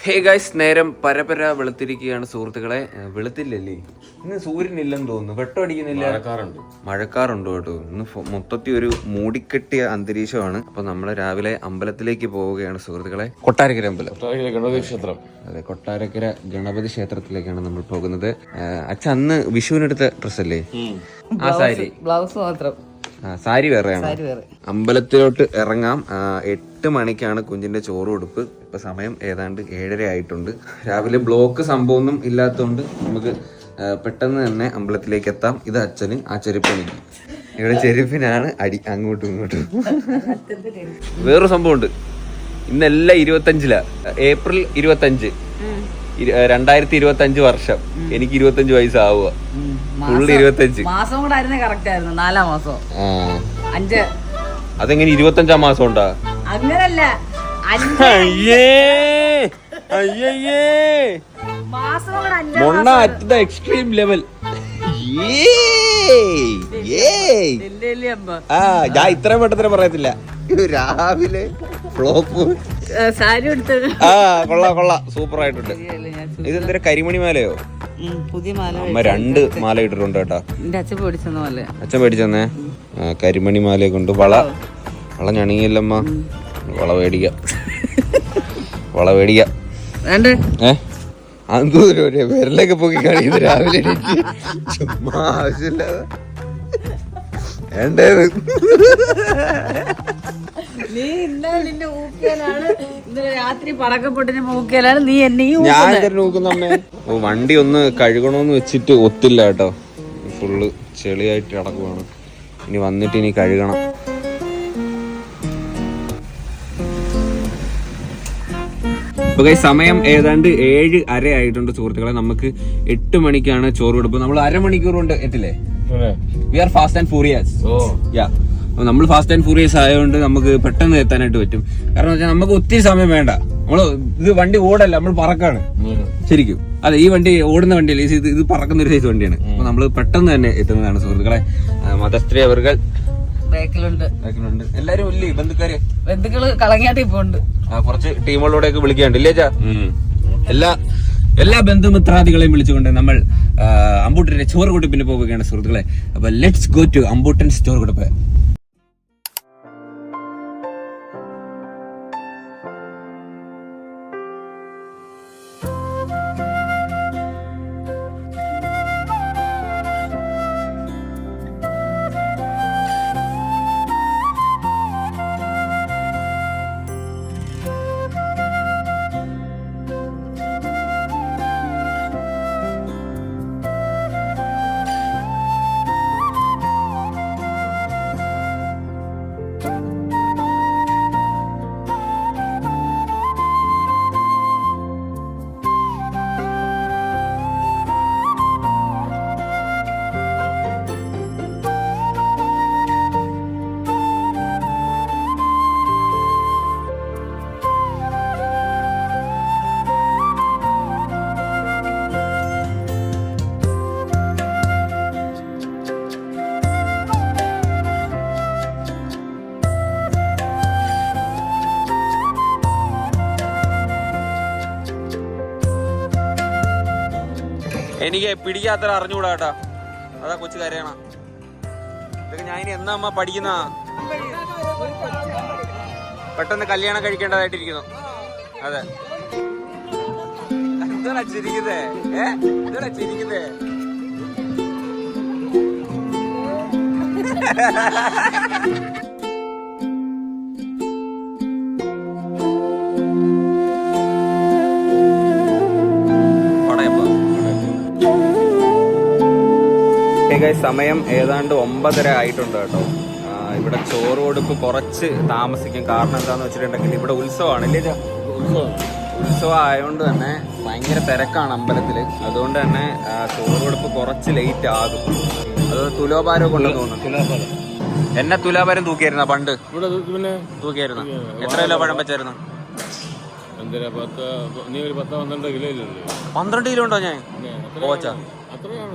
Hey guys, നേരം പരപര വെളുത്തിരിക്കുകയാണ് സുഹൃത്തുക്കളെ. വെളുത്തില്ലല്ലേ, ഇന്ന് സൂര്യനില്ലെന്ന് തോന്നുന്നു, വെട്ടമടിക്കുന്നില്ല, മഴക്കാറുണ്ട് കേട്ടോ. ഇന്ന് മൊത്തത്തിൽ ഒരു മൂടിക്കെട്ടിയ അന്തരീക്ഷമാണ്. അപ്പൊ നമ്മള് രാവിലെ അമ്പലത്തിലേക്ക് പോവുകയാണ് സുഹൃത്തുക്കളെ. കൊട്ടാരക്കര അമ്പലം, ഗണപതി ക്ഷേത്രം. അതെ, കൊട്ടാരക്കര ഗണപതി ക്ഷേത്രത്തിലേക്കാണ് നമ്മൾ പോകുന്നത്. അച്ഛൻ അന്ന് വിഷുവിനെടുത്ത ഡ്രസ്സല്ലേ? ആ സാരി, ബ്ലൗസ് മാത്രം, സാരി വേറെയാണ്. അമ്പലത്തിലോട്ട് ഇറങ്ങാം. 8 മണിക്കാണ് കുഞ്ഞിന്റെ ചോറ് കൊടുപ്പ്. ഇപ്പൊ സമയം ഏതാണ്ട് 7:30 ആയിട്ടുണ്ട്. രാവിലെ ബ്ലോക്ക് സംഭവമൊന്നും ഇല്ലാത്തതുകൊണ്ട് നമുക്ക് പെട്ടെന്ന് തന്നെ അമ്പലത്തിലേക്ക് എത്താം. ഇത് അച്ഛന്, ആ ചെരുപ്പ് എനിക്ക്. ഇവിടെ ചെരുപ്പിനാണ് അടി അങ്ങോട്ടും ഇങ്ങോട്ടും. വേറൊരു സംഭവമുണ്ട്, ഇന്നെല്ലാം 25 ഏപ്രിൽ 25, 2025 വർഷം. എനിക്ക് 25 വയസ്സാവുക. ഫുള്ള് 25 മാസം കൂടെ ആയിരുന്നേ കറക്റ്റ് ആയിരുന്നു. 4-ാം മാസം 5. അതെങ്ങനെ 25-ാം മാസം ഉണ്ടാ? അങ്ങനല്ല, മൊണ്ണ അറ്റ് ദ എക്സ്ട്രീം ലെവൽ. ഞാൻ ഇത്രയും പെട്ടെന്ന് പറയത്തില്ല. രാവിലെ ഫ്ലോപ്പ് സാരി എടുത്ത് കൊള്ളാം, സൂപ്പർ ആയിട്ടുണ്ട്. ഇതെന്തൊരു കരിമണി മാലയോ? പുതിയ മാല. അമ്മ 2 മാല ഇട്ടിട്ടുണ്ട് കേട്ടോ. അച്ഛൻ മേടിച്ചെന്നേ. കരിമണി മാലയെ കൊണ്ട് വള ഞണിയല്ലമ്മ. വള മേടിക്കാം. വിരലൊക്കെ പൊക്കി കാണിക്കുന്നത് രാവിലെ എനിക്ക് ചുമ്മാ ആവശ്യമില്ലാതെ വേണ്ടത്. നീ നിന്റെ ഊക്കിയാലാണ്, ഇന്നലെ രാത്രി പടക്കപ്പൊട്ടിന് മൂക്കിയാലാണ് നീ എന്നെ ഞാൻ നോക്കുന്നമ്മേ. വണ്ടി ഒന്ന് കഴുകണമെന്ന് വെച്ചിട്ട് ഒത്തില്ല കേട്ടോ. ഫുള്ള് ചെളിയായിട്ട് കിടക്കുവാണ്. ഇനി വന്നിട്ട് ഇനി കഴുകണം. സമയം ഏതാണ്ട് 7:30 ആയിട്ടുണ്ട് സുഹൃത്തുക്കളെ. നമുക്ക് 8 മണിക്കാണ് ചോറ് കൊടുപ്പ്. നമ്മൾ അരമണിക്കൂർ കൊണ്ട് എത്തില്ലേ? We are fast and furious. നമ്മൾ ഫാസ്റ്റ് ആൻഡ് ഫ്യൂറിയസ് ആയതുകൊണ്ട് നമുക്ക് പെട്ടെന്ന് എത്താനായിട്ട് പറ്റും. കാരണം വെച്ചാൽ നമുക്ക് ഒത്തിരി സമയം വേണ്ട. നമ്മള് ഇത് വണ്ടി ഓടല്ല, നമ്മൾ പറക്കാണ് ശരിക്കും. അതെ, ഈ വണ്ടി ഓടുന്ന വണ്ടിയല്ല, ഇത് പറക്കുന്ന ഒരു സൈസ് വണ്ടിയാണ്. അപ്പൊ നമ്മള് പെട്ടെന്ന് തന്നെ എത്തുന്നതാണ് സുഹൃത്തുക്കളെ. മതസ്ത്രീ അവർകൾ ബാക്കിലുണ്ട്. എല്ലാരും ഇല്ലേ? ബന്ധുക്കള് കളങ്ങാട്ടി ഇപ്പൊ ഉണ്ട്. കുറച്ച് ടീമുകളോടെയൊക്കെ വിളിക്കാണ്ട് ഇല്ലേ ചാ? എല്ലാ ബന്ധുമിത്രാദികളെയും വിളിച്ചുകൊണ്ട് നമ്മൾ അമ്പൂട്ടന്റെ ചോറ് കൊടുപ്പിന് പോവുകയാണ് സുഹൃത്തുക്കളെ. അപ്പൊ ലെറ്റ്സ് ഗോ ടു അമ്പൂട്ടൻസ് ചോറ് കൊടുപ്പ്. എനിക്ക് പിടിക്കാത്ര അറിഞ്ഞുകൂടാ കേട്ടാ. അതാ കൊച്ചു കരയണം. ഇതൊക്കെ ഞാൻ ഇനി എന്നാ അമ്മ പഠിക്കുന്ന? പെട്ടെന്ന് കല്യാണം കഴിക്കേണ്ടതായിട്ടിരിക്കുന്നു. അതെ, എന്താ ചിരിക്കുന്നേ? എന്താ ചിരിക്കുന്നേ? സമയം ഏതാണ്ട് 9:30 ആയിട്ടുണ്ട് കേട്ടോ. ഇവിടെ ചോറ് കൊടുപ്പ് കുറച്ച് താമസിക്കും. കാരണം എന്താന്ന് വെച്ചിട്ടുണ്ടെങ്കിൽ ഇവിടെ ഉത്സവമാണ് ഇല്ലേ? ഉത്സവം ആയതുകൊണ്ട് തന്നെ ഭയങ്കര തിരക്കാണ് അമ്പലത്തില്. അതുകൊണ്ട് തന്നെ ചോറ് കൊടുപ്പ് കുറച്ച് ലേറ്റ് ആകും. അത് തുലോഭാരം കൊണ്ടെന്ന് തോന്നുന്നു. എന്നെ തുലാഭാരം തൂക്കിയായിരുന്ന പണ്ട്? തൂക്കിയായിരുന്നു. എത്ര കിലോ പഴം വെച്ചായിരുന്നു? 12 കിലോ ഉണ്ടോ? ഞാൻ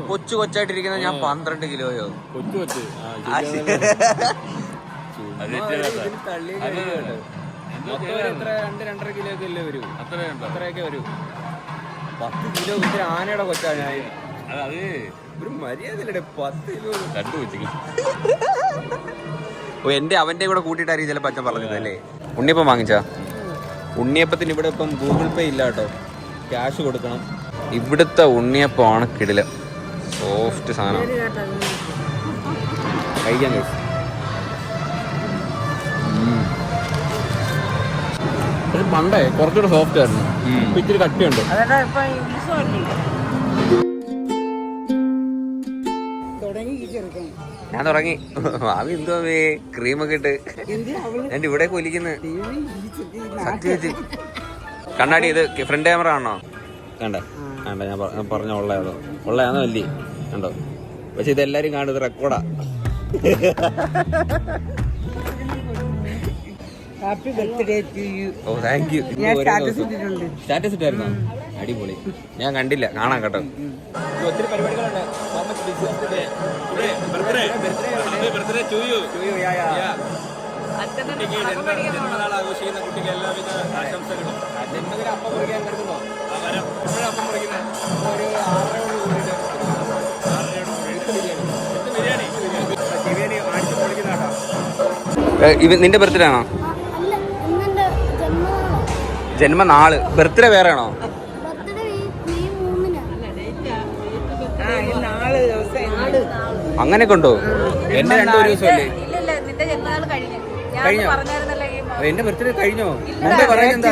കൊച്ചായിട്ടിരിക്കുന്ന ഞാൻ 12 കിലോയോ? 2-2.5 കിലോ ഒക്കെ അല്ലേ വരൂ? അത്രയൊക്കെ വരൂ. 10 കിലോ ഇത്ര ആനയുടെ കൊച്ചാ ഞാൻ. അത് ഒരു മര്യാദയില്ലേ 10 കിലോ കണ്ടുവച്ചു. ഓ എന്റെ അവന്റെ കൂടെ കൂട്ടിയിട്ടായിരിക്കും ചിലപ്പോൾ അച്ഛൻ പറഞ്ഞത് അല്ലേ? ഉണ്ണിയപ്പം വാങ്ങിച്ചാ? ഉണ്ണിയപ്പത്തിന് ഇവിടെ ഇപ്പം ഗൂഗിൾ പേ ഇല്ല കേട്ടോ, ക്യാഷ് കൊടുക്കണം. ഇവിടുത്തെ ഉണ്ണിയപ്പമാണ് കിടില, സോഫ്റ്റ് സാധനം, കഴിക്കാൻ കഴിയും. പക്ഷെ പണ്ടേ കുറച്ചുകൂടെ സോഫ്റ്റ് ആയിരുന്നു, ഇപ്പൊ ഇച്ചിരി കട്ടിയുണ്ട്. ഞാൻ തുടങ്ങി. മാമി എന്തോ ക്രീമൊക്കെ ഇട്ട് ഞാൻ ഇവിടെ കൊലിക്കുന്നു സത്യം. കണ്ണാടി ഇത് ഫ്രണ്ട് ക്യാമറ ആണോ? കണ്ടേ കണ്ട, ഞാൻ പറഞ്ഞ ഉള്ളയാണോ അല്ലേ? കണ്ടോ? പക്ഷെ ഇതെല്ലാരും കാണുന്നത് റെക്കോർഡാ. Happy birthday to you. Oh thank you. Status ഇട്ടായിരുന്നോ? അടിപൊളി. ഞാൻ കണ്ടില്ല, കാണാം കേട്ടോ. ഒത്തിരി പരിപാടികളുണ്ട്. ജന്മനാൾ ആഘോഷിക്കുന്ന കുട്ടിക്ക് എല്ലാവിധ ആശംസകളും. ജന്മദിന അപ്പം മുറിക്കാൻ കരുതുന്നോ? അപ്പം മുറിക്കുന്നത് ഒരു 6 ബിരിയാണി അടിച്ചു പൊളിക്കുന്ന കേട്ടോ. നിന്റെ ബർത്ത്ഡേ ആണോ? ജന്മനാള്. ബർത്ത്ഡേ വേറെ ആണോ? അങ്ങനെ കൊണ്ടോ? എന്റെ 2 ദിവസമല്ലേ? കഴിഞ്ഞോ? എന്റെ ബർത്ത്ഡേ കഴിഞ്ഞോ? മുമ്പേ പറയുന്നത്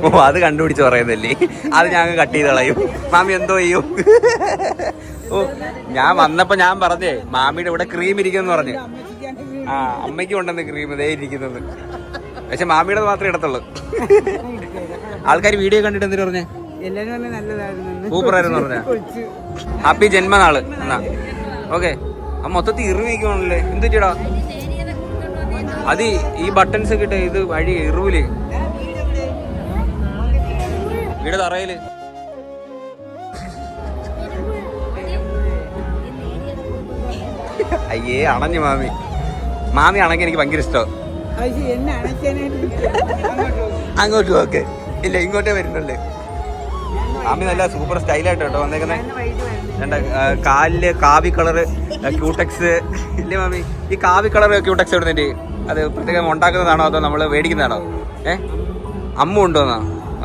ഓ അത് കണ്ടുപിടിച്ച് പറയുന്നല്ലേ? അത് ഞാൻ കട്ട് ചെയ്ത് കളയും. മാമി എന്തോ ചെയ്യും? ഓ ഞാൻ വന്നപ്പോ ഞാൻ പറഞ്ഞേ മാമിയുടെ ഇവിടെ ക്രീം ഇരിക്കുമെന്ന് പറഞ്ഞു. ആ അമ്മയ്ക്ക് കൊണ്ടുവന്ന് ക്രീം ഇതേ ഇരിക്കുന്നത്. പക്ഷെ മാമിയുടെ മാത്രമേ ഇടത്തുള്ളൂ. ആൾക്കാർ വീഡിയോ കണ്ടിട്ട് എന്തിനു പറഞ്ഞേ? സൂപ്പറായിരുന്നു പറഞ്ഞ. ഹാപ്പി ജന്മനാള് എന്നാ. ഓക്കെ. ആ മൊത്തത്തിൽ ഇറിവിക്കുവാണല്ലേ? എന്ത് ചേടാ അത്? ഈ ബട്ടൺസ് കിട്ടെ ഇത് വഴി ഇറുവില് വീട് തറയില്. അയ്യേ അണഞ്ഞു മാമി. മാമി അണക്കി എനിക്ക് ഭയങ്കര ഇഷ്ടം. അങ്ങോട്ട് ഓക്കെ ഇല്ല, ഇങ്ങോട്ടേ വരുന്നുള്ളേ. മാമി നല്ല സൂപ്പർ സ്റ്റൈലായിട്ട് കേട്ടോ വന്നേക്കുന്നേ. കാലില് കാവി കളറ് ക്യൂടെക്സ് ഇല്ലേ മാമി? ഈ കാവി കളർ ക്യൂടെക്സ് എവിടുന്നിട്ട്? അത് പ്രത്യേകം ഉണ്ടാക്കുന്നതാണോ അതോ നമ്മൾ മേടിക്കുന്നതാണോ? അമ്മ കൊണ്ടുവന്ന?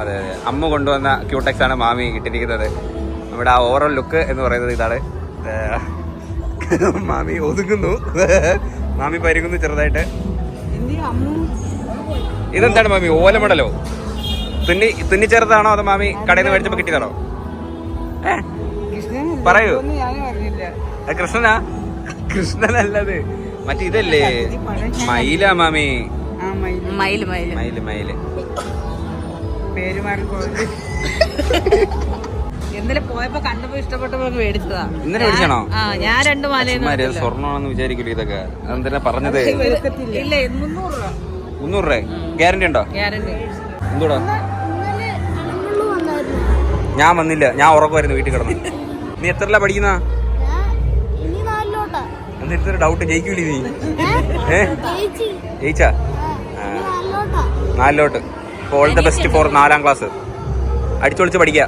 അതെ അതെ, അമ്മ കൊണ്ടുവന്ന ക്യൂടെക്സ് ആണ് മാമി ഇട്ടിരിക്കുന്നത്. നമ്മുടെ ആ ഓവറോൾ ലുക്ക് എന്ന് പറയുന്നത് ഇതാണ്. മാമി ഒതുങ്ങുന്നു, മാമി പരുങ്ങുന്നു ചെറുതായിട്ട്. ഇതെന്താണ് മാമി? ഓലമടലോ? തുന്നിച്ചേർത്താണോ അതോ മാമി കടയിൽ നിന്ന് മേടിച്ചപ്പോ കിട്ടിയതാണോ? പറയൂ. കൃഷ്ണനാ? കൃഷ്ണനല്ലത്, മറ്റേ ഇതല്ലേ മയിലാ മാമി. മയില് മയില് മയില്. ഇന്നലെ പോയപ്പോ കണ്ടപ്പോ ഇഷ്ടപ്പെട്ടപ്പോ മേടിച്ചതാ. ഇന്നലെ മേടിച്ചാണോ? ഞാൻ 2 മാല സ്വർണ്ണമാണെന്ന് വിചാരിക്കില്ല ഇതൊക്കെ. അതെന്തിനാ പറഞ്ഞത്? ഇല്ല 300 രൂപ. ഗ്യാരണ്ടി ഉണ്ടോ? ഗ്യാരണ്ടി. എന്തോടാ? ഞാൻ വന്നില്ല, ഞാൻ ഉറക്കമായിരുന്നു വീട്ടിൽ കിടന്നു. നീ എത്രല്ല പഠിക്കുന്ന? എന്തൊരു ഡൗട്ട്, ജയിക്കൂലേ നീ? ജയിച്ചാ? 4 ഓൾ ദ ബെസ്റ്റ് ഫോർ 4ാം ക്ലാസ്. അടിച്ചൊളിച്ച് പഠിക്ക.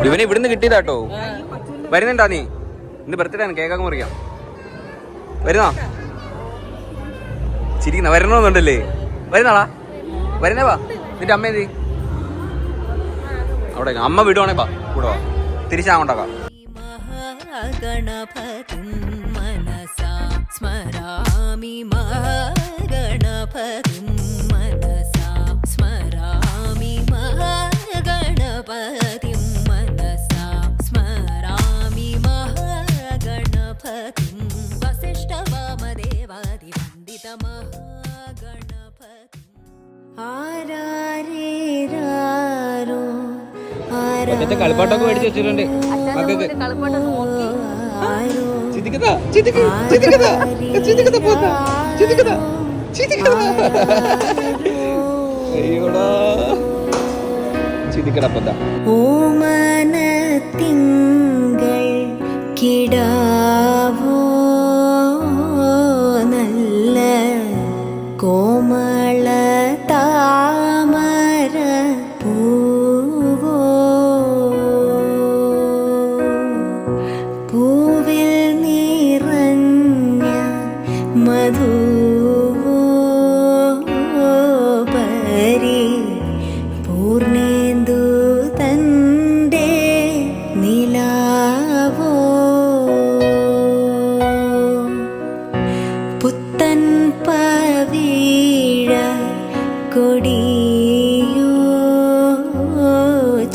ഇവനെ ഇവിടുന്ന് കിട്ടിയതാട്ടോ. വരുന്നുണ്ടാ നീ? ഇന്ന് ബർത്ത്ഡേ ആണ്, കേക്കൊക്കെ മുറിക്കാം. വരുന്നോ? ചിരിക്കുന്ന വരണമെന്നുണ്ടല്ലേ? വരുന്നാളാ? വരുന്നേ വാ. നിന്റെ അമ്മ എന്ത്? അവിടെ അമ്മ വിടുവാണേ വാ, കൂടെ വാ. തിരിച്ചാകൊണ്ടാക്കാം. ഗണപതിം മനസാ സ്മരാമി മഹാഗണപതിം മനസാ സ്മരാമി മഹാഗണപതിം മനസാ സ്മരാമി മഹാഗണപതിം വസിഷ്ഠവാമദേവാദിവന്ദിത മഹാഗണപതിം. ആരാരേരാരോ കളിപ്പാട്ടൊക്കെ മേടിച്ച് വെച്ചിട്ടുണ്ട് മക്കൾക്ക്. ഓമനത്തിങ്കൾ കിടാവോ നല്ല കോമള താമര പൂവോ പൂവിൽ നിറഞ്ഞ മധുവോ പരി പൂർണേന്ദു തന്റെ നിലാവോ പുത്തൻ പവിഴ കൊടിയോ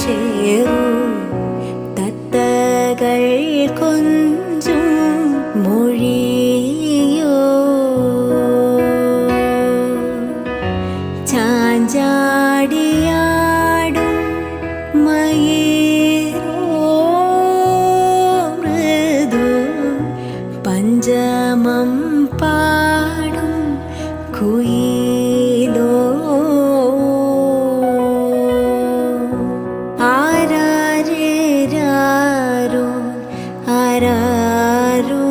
ചേരു തത്തകൾ കൊഞ്ചും മൊഴിയോ ചാഞ്ചാടിയാടും മയൂരോ മൃദു പഞ്ചമം പാടും കുയിലോ ആരാരോ ആരാരോ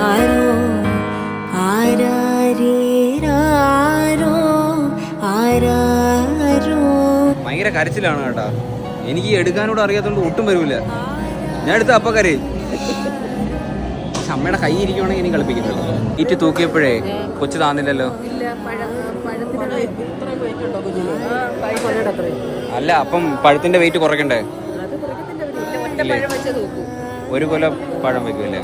ആരോ ആരാരോ ആരാരോ. ഭയങ്കര കരച്ചിലാണ് കേട്ടാ. എനിക്ക് എടുക്കാനോട് അറിയാത്തോണ്ട് ഒട്ടും വരൂല. ഞാൻ എടുത്ത അപ്പ കരയും. പക്ഷെ അമ്മയുടെ കൈ ഇരിക്കുവാണെങ്കിൽ ഇനി കളിപ്പിക്കുന്നുള്ളൂ. ഈറ്റ് തൂക്കിയപ്പോഴേ കൊച്ചു താന്നില്ലല്ലോ. അല്ല അപ്പം പഴത്തിന്റെ വെയിറ്റ് കുറയ്ക്കണ്ടേ? ഇല്ലേ? ഒരു കൊല പഴം വെക്കുമല്ലേ?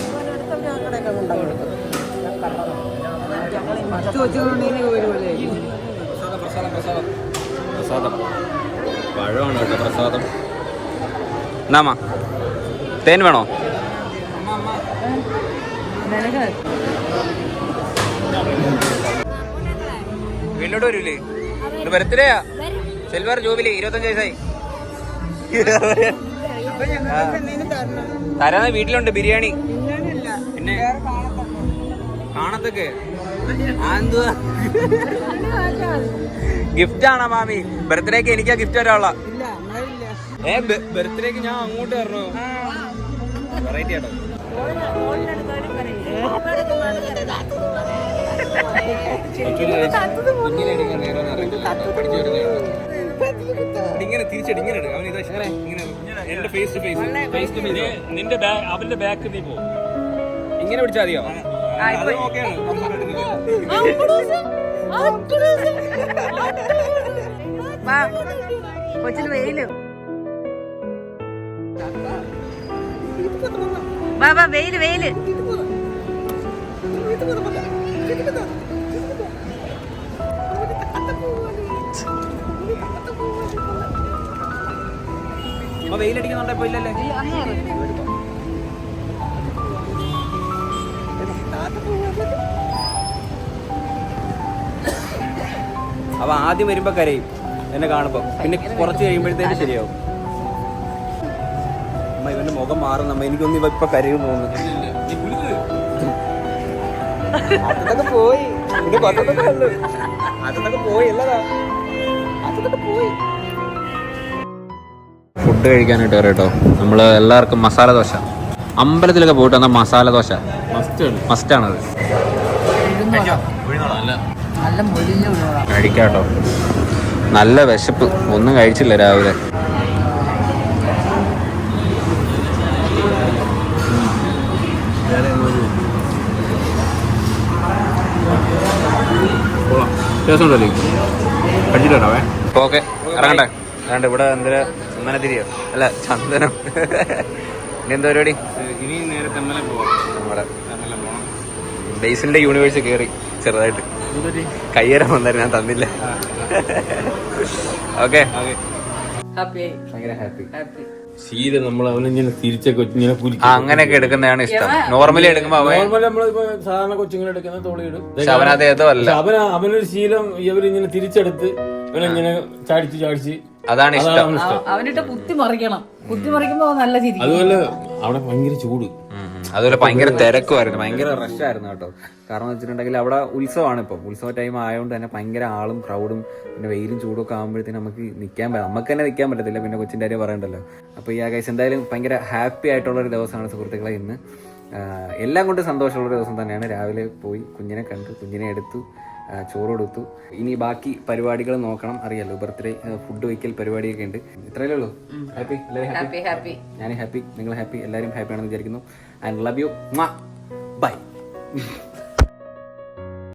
പ്രസാദം പഴമാണ് കേട്ടോ പ്രസാദം. എന്നാ തേൻ വേണോ? വീട്ടിലോട്ട് വരൂലേ? ഇത് ബർത്ത്ഡേയാ. സിൽവർ ജൂബിലി 25 വയസ്സായി. തരാന്ന് വീട്ടിലുണ്ട് ബിരിയാണി. പിന്നെ കാണത്തൊക്കെ ഗിഫ്റ്റ് ആണോ മാമി? ബർത്ത്ഡേക്ക് എനിക്കാ ഗിഫ്റ്റ് വരാനുള്ള. ബർത്ത്ഡേക്ക് ഞാൻ അങ്ങോട്ട് വരണോ? വെറൈറ്റി ആട്ടോ. ഇങ്ങനെ തിരിച്ചടി ഇങ്ങനെ അവൻ ഇതാ ഇങ്ങനെ എന്റെ ഫേസ് ടു ഫേസ് നിന്റെ അവന്റെ ബാക്ക് നീ പോ. ഇങ്ങനെ പിടിച്ചാൽ മതിയോ? അത് ഓക്കെയാണ്. കൊച്ചിന് വെയില് ബാബാ വെയില് വെയില്. വെയിലടിക്കുന്നുണ്ടോ? ഇപ്പൊ ഇല്ലല്ലേ? അപ്പൊ ആദ്യം വരുമ്പോ കരയും എന്നെ കാണുമ്പോ, പിന്നെ കുറച്ച് കഴിയുമ്പോഴത്തേക്ക് ശരിയാവും. അമ്മ ഇവന്റെ മുഖം മാറുന്നമ്മ. എനിക്കൊന്നും ഇപ്പൊ കരയും തോന്നുന്നു. അതൊക്കെ പോയി. അതൊക്കെ പോയി അല്ലതാ. അതൊക്കെ പോയി. ഫുഡ് കഴിക്കാനായിട്ട് വരാം കേട്ടോ. നമ്മള് എല്ലാവർക്കും മസാല ദോശ. അമ്പലത്തിലൊക്കെ പോയിട്ട് വന്നാൽ മസാല ദോശ മസ്റ്റാണത്. കഴിക്കാട്ടോ. നല്ല വിശപ്പ്. ഒന്നും കഴിച്ചില്ല രാവിലെ. ഓക്കെ ഇറങ്ങണ്ടേ? അല്ലാണ്ട് ഇവിടെ എന്തിനാ ചന്ദനത്തിരിയോ? അല്ല ചന്ദനം. ഇനി എന്താ പരിപാടി? ഇനി നേരെ തെമ്മല പോവാം. നമ്മുടെ ബേസിലിന്റെ യൂണിവേഴ്സ് കയറി ചെറുതായിട്ട് കയ്യേറാൻ വന്നായിരുന്നു, ഞാൻ തന്നില്ല. ഓക്കെ ഭയങ്കര ഹാപ്പി. ശീല നമ്മൾ അവനിങ്ങനെ തിരിച്ചൊക്കെ ഇങ്ങനെ അങ്ങനെയൊക്കെ എടുക്കുന്നതാണ് ഇഷ്ടം. നോർമലി എടുക്കുമ്പോ നമ്മളിപ്പോ സാധാരണ കൊച്ചുങ്ങൾ എടുക്കുന്ന തോളിയിടും. അവനത് ഏതോ അല്ല. അവനൊരു ശീലം ഇവരിങ്ങനെ തിരിച്ചെടുത്ത് ഇവനിങ്ങനെ ചാടിച്ച് അതാണ് ഇഷ്ടം. അവനിട്ട് കുത്തി മറിക്കണം. കുത്തി മറിക്കുമ്പോ നല്ല ചിരി. അതുപോലെ അവിടെ ഭയങ്കര ചൂട്. അതുപോലെ ഭയങ്കര തിരക്കുമായിരുന്നു, ഭയങ്കര റഷായിരുന്നു കേട്ടോ. കാരണം വെച്ചിട്ടുണ്ടെങ്കിൽ അവിടെ ഉത്സവമാണ് ഇപ്പം, ഉത്സവ ടൈം ആയതുകൊണ്ട് തന്നെ ഭയങ്കര ആളും ക്രൗഡും പിന്നെ വെയിലും ചൂടും ഒക്കെ ആകുമ്പോഴത്തേനും നമുക്ക് തന്നെ നിൽക്കാൻ പറ്റത്തില്ല, പിന്നെ കൊച്ചിൻ്റെ കാര്യം പറയണ്ടല്ലോ. അപ്പോൾ ഈ ഗൈസ് എന്തായാലും ഭയങ്കര ഹാപ്പി ആയിട്ടുള്ളൊരു ദിവസമാണ് സുഹൃത്തുക്കളെ ഇന്ന്. എല്ലാം കൊണ്ട് സന്തോഷമുള്ളൊരു ദിവസം തന്നെയാണ്. രാവിലെ പോയി കുഞ്ഞിനെ കണ്ടു, കുഞ്ഞിനെ എടുത്തു, ചോറ് കൊടുത്തു. ഇനി ബാക്കി പരിപാടികൾ നോക്കണം, അറിയാലോ ബർത്ത്ഡേ ഫുഡ് വയ്ക്കൽ പരിപാടിയൊക്കെ ഉണ്ട്. ഇത്രയല്ലേ ഉള്ളൂ. ഹാപ്പി, എല്ലാവരും ഹാപ്പി, ഞാൻ ഹാപ്പി, നിങ്ങൾ ഹാപ്പി, എല്ലാവരും ഹാപ്പി ആണെന്ന് വിചാരിക്കുന്നു. And love you, by.